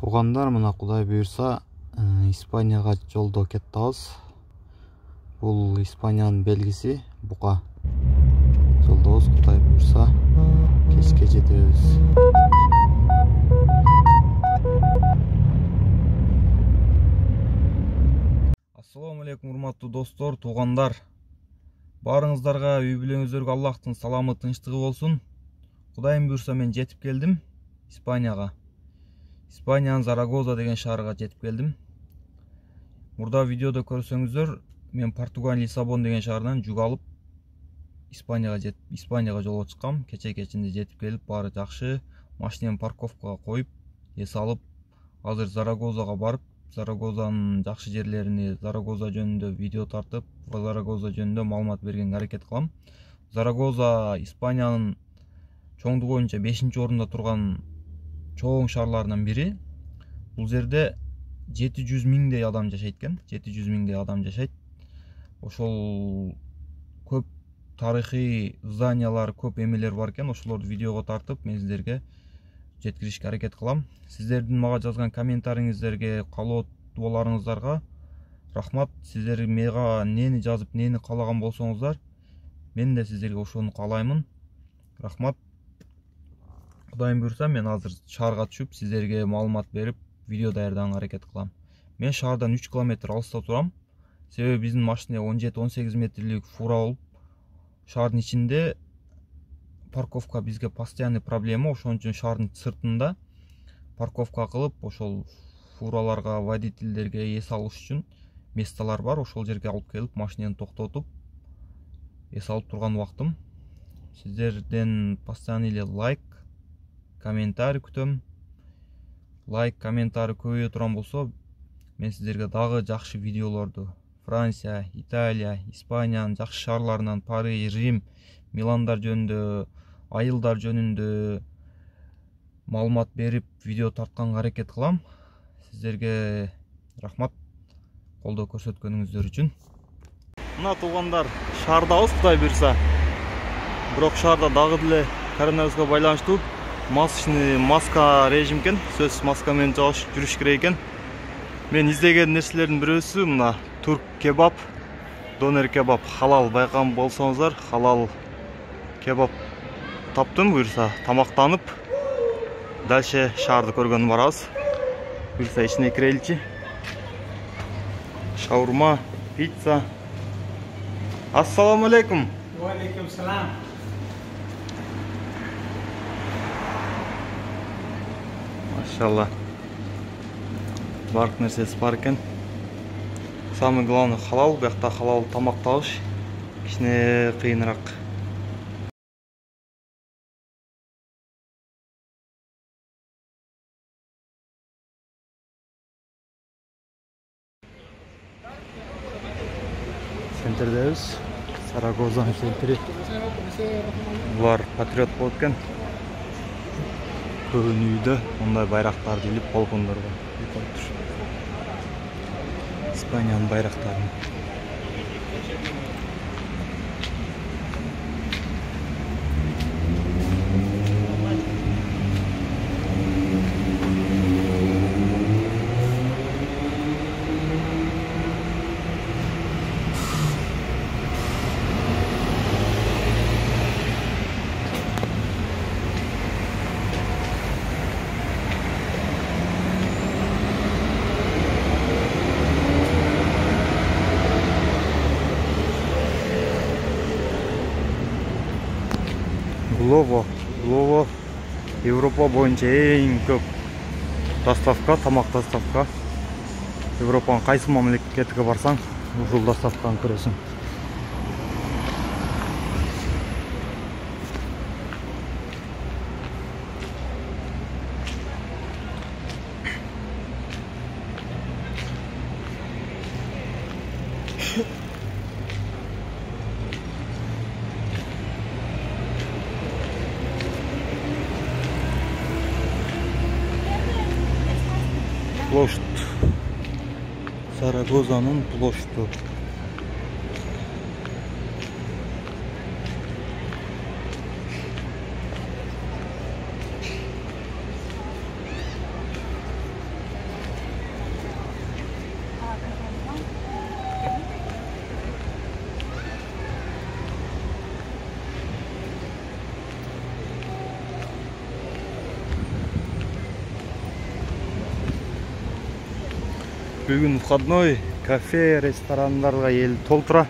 Туугандар, мына Кудай буйрса Испанияга жолдо кеттебиз. Бул Испаниянын белгиси бука. Жолдобуз, Кудай буйрса кечке жетебиз. Ассаламу алейкум, урматтуу достор, туугандар. Баарыңыздарга, үй бүлөңүздөргө Аллахтын саламы, тынчтыгы болсун. Кудайым буйрса мен жетип келдим Испанияга. Испаниянын Зарагоза деген шаарга жетип келдим. Мурда видеодо көрсөңүздөр, мен Португалия Лиссабон деген шаардан жүк алып Испанияга жолго чыккам. Кечинде жетип келип, баары жакшы. Машинени парковкага коюп, эс алып, азыр Зарагозага барып, Зарагозанын жакшы жерлерини, Зарагоза жөнүндө видео тартып, Зарагоза жөнүндө маалымат бергенге аракет кылам. Зарагоза Испаниянын чоңдугу боюнча 5-орунда турган чоң шаарларынан бири. Бул жерде 700 миңдей адам жашайт экен. 700 миңдей адам жашайт. Ошол көп тарыхый зданиялар, көп эмелер бар экен. Ошолорду видеого тартып, мен сиздерге жеткиришке аракет кылам. Сиздердин мага жазган комментариңиздерге, каалооттууларыңыздарга рахмат. Сиздер мага нени жазып, нени каалаган болсоңуздар, мен де сиздерге ошону каалаймын. Рахмат. Кудайым буйрса, мен азыр шаарга түшүп, сиздерге маалымат берип, видео даярдаганга аракет кылам. Мен шаардан 3 километр алыста турам. Себеби биздин машина 17-18 метрлик фура болуп, шаардын ичинде парковка бизге постоянный проблема. Ошон үчүн шаардын сыртында парковка кылып, ошол фураларга, водительдерге эс алыш үчүн месталар бар. Ошол жерге алып келип, машинени токтотуп, эс алып турган убактым. Сиздерден постоянный лайк, комментарий күтөм. Лайк, комментарий көбөйө турган болсо, мен сиздерге дагы жакшы видеолорду Франция, Италия, Испаниянын жакшы шаарларынан, Париж, Рим, Миландар жөнүндө, айылдар жөнүндө маалымат берип, видео тартканга аракет кылам. Сиздерге рахмат колдоо көрсөткөнүңүздөр үчүн. Мына туугандар, шаардабыз, Кудай буйрса. Бирок шаарда дагы деле коронавируска байланыштуу маска режим экен. Сөзсүз маска менен жүрүш керек экен. Мен издеген нерселердин бирөөсү мына турк кебаб, донер кебаб, халал. Байкаган болсоңуздар, халал кебаб таптым. Буйрса тамактанып, дальше шаарды көргөнү барабыз. Буйрса ичине киреличи. Шаурма, пицца. Ассаламу алейкум. Ва алейкум салам. Машалла. Барлык нерсеси бар экен. Самый главный халал, бuyakta халал тамак табыш кичине кыйыныраак. Центрдебиз. Зарагозанын центри. Булар патриот болуп экен. Көбүнүн үйдө мындай байрактарды илип балкондорго коюп тур. Испаниянын байрактарын. Glovo Европа боюнча эң көп доставка, тамак доставка. Европанын кайсы мамлекетке барсаң, ушул доставканы көрөсүң. Площадь. Зарагозанын площадь. Бүгін выходной, кафе, ресторандарға ел толтыра.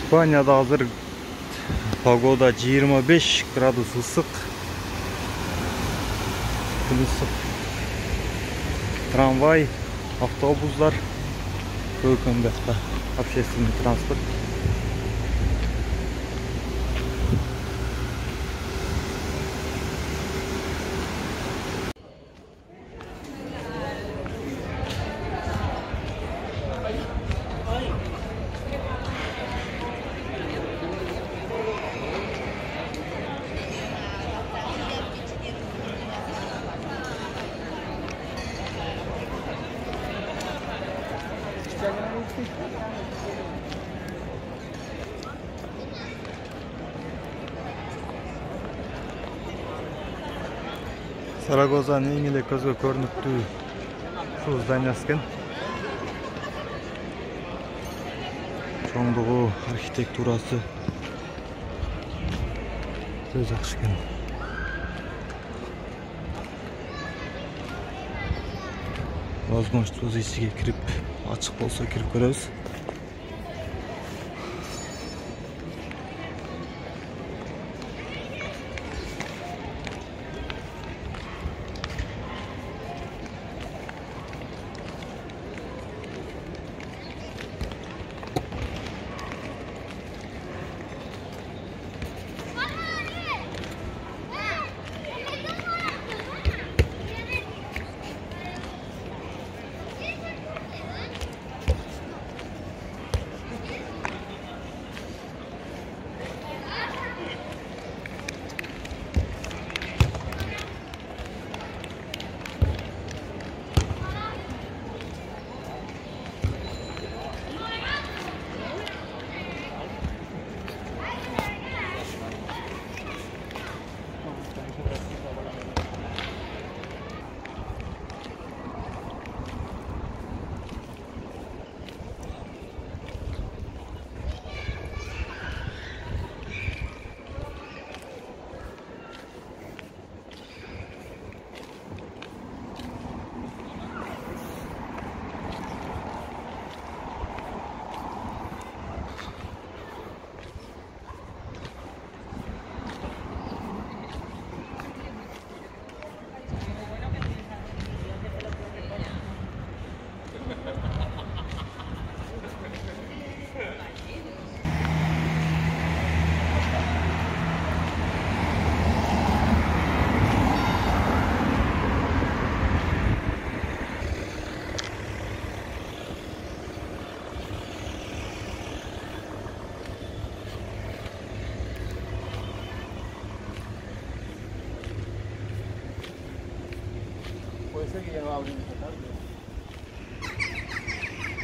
İspanya'da hazır pagoda 25 gradus ısık. Issiq tramvay, avtobuslar, ko'kimdaqda общественный transport. Saragoza'nın en ile көзгө көрүнүктүү ушул зданиясы экен. Чоңдугу, архитектурасы өтө жакшы экен. Возможность ичиге кирип, ачык болсо кирип көрөбүз.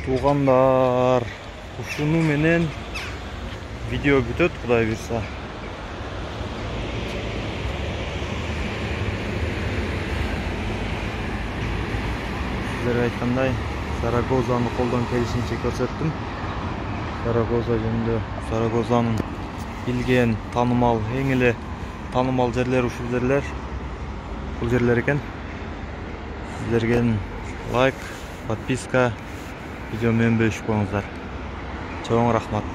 Туғандар, ушуну менен видео бүтөт, Кудай буйрса. Сиздерге айткандай, Зарагозаны колдон келишинче көрсөттүм. Зарагоза жөнүндө, Зарагозанын билген, таанымал, эң эле таанымал жерлер ушул жерлер. Бул жерлер экен. Сіздерге лайк, подписка, видеомен бөлүшүп коюңуздар. Чоң рахмат.